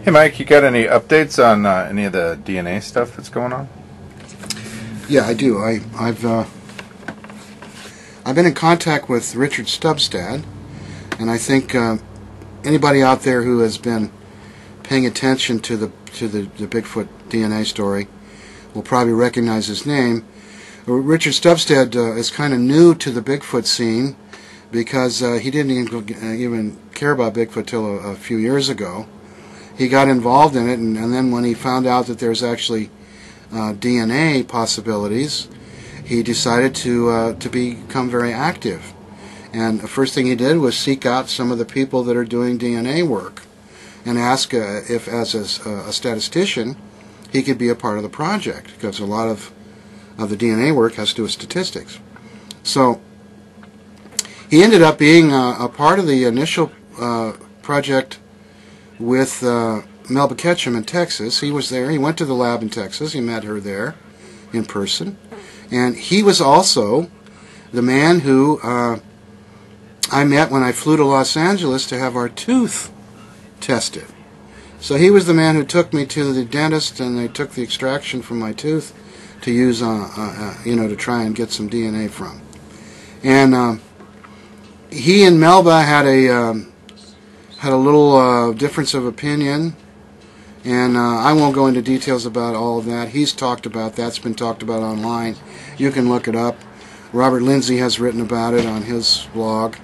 Hey Mike, you got any updates on any of the DNA stuff that's going on? Yeah, I do. I've been in contact with Richard Stubstad, and I think anybody out there who has been paying attention to the Bigfoot DNA story will probably recognize his name. Richard Stubstad is kind of new to the Bigfoot scene because he didn't even care about Bigfoot till a few years ago. He got involved in it, and then when he found out that there's actually DNA possibilities, he decided to become very active. And the first thing he did was seek out some of the people that are doing DNA work and ask if, as a statistician, he could be a part of the project, because a lot of the DNA work has to do with statistics. So he ended up being a part of the initial project with Melba Ketchum in Texas. He was there. He went to the lab in Texas. He met her there in person. And he was also the man who I met when I flew to Los Angeles to have our tooth tested. So he was the man who took me to the dentist, and they took the extraction from my tooth to use, to try and get some DNA from. And he and Melba had a little difference of opinion, and I won't go into details about all of that. He's talked about that. It's been talked about online. You can look it up. Robert Lindsay has written about it on his blog,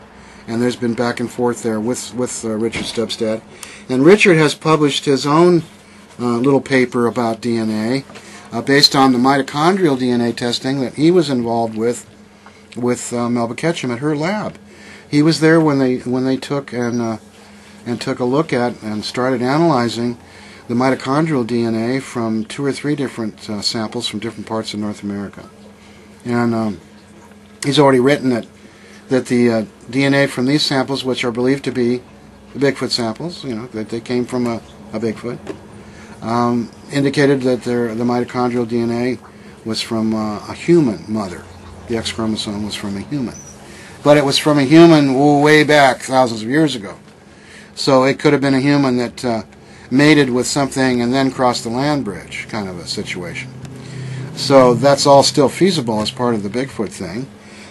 and there's been back and forth there with Richard Stubstad. And Richard has published his own little paper about DNA based on the mitochondrial DNA testing that he was involved with Melba Ketchum at her lab. He was there when they took and took a look at and started analyzing the mitochondrial DNA from 2 or 3 different samples from different parts of North America. And he's already written that the DNA from these samples, which are believed to be the Bigfoot samples, that they came from a Bigfoot, indicated that the mitochondrial DNA was from a human mother. The X chromosome was from a human. But it was from a human way back thousands of years ago. So it could have been a human that mated with something and then crossed the land bridge, kind of a situation. So that's all still feasible as part of the Bigfoot thing.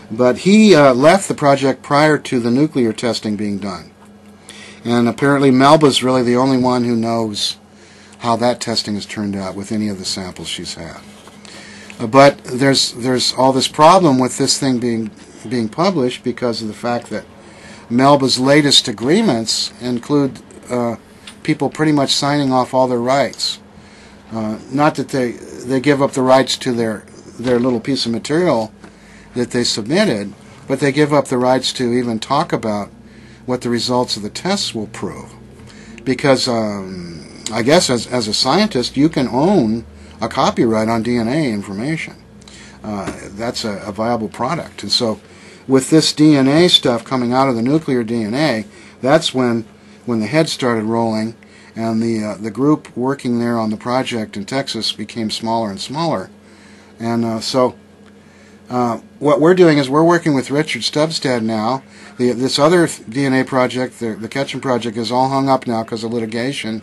But he left the project prior to the nuclear testing being done. And apparently Melba's really the only one who knows how that testing has turned out with any of the samples she's had. But there's all this problem with this thing being published because of the fact that Melba's latest agreements include people pretty much signing off all their rights. Not that they give up the rights to their little piece of material that they submitted, but they give up the rights to even talk about what the results of the tests will prove. Because I guess as a scientist, you can own a copyright on DNA information. That's a viable product. And so with this DNA stuff coming out of the nuclear DNA, that's when the heads started rolling, and the group working there on the project in Texas became smaller and smaller. And so what we're doing is we're working with Richard Stubstad now. This other DNA project, the Ketchum project, is all hung up now because of litigation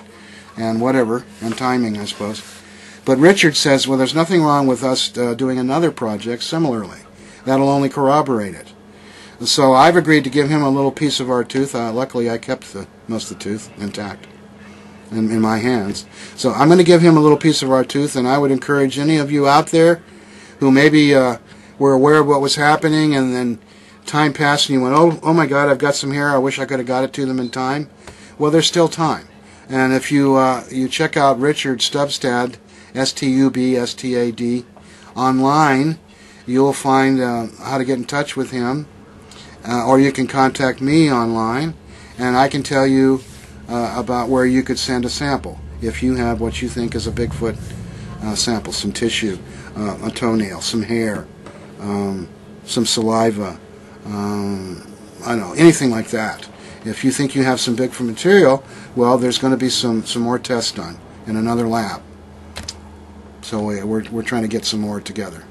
and whatever, and timing, I suppose. But Richard says, well, there's nothing wrong with us doing another project similarly. That'll only corroborate it. So I've agreed to give him a little piece of our tooth. Luckily, I kept most of the tooth intact in my hands. So I'm going to give him a little piece of our tooth, and I would encourage any of you out there who maybe were aware of what was happening, and then time passed and you went, oh my God, I've got some hair. I wish I could have got it to them in time. Well, there's still time. And if you check out Richard Stubstad, Stubstad, online, you'll find how to get in touch with him. Or you can contact me online, and I can tell you about where you could send a sample if you have what you think is a Bigfoot sample, some tissue, a toenail, some hair, some saliva, I don't know, anything like that. If you think you have some Bigfoot material, well, there's going to be some more tests done in another lab. So we're trying to get some more together.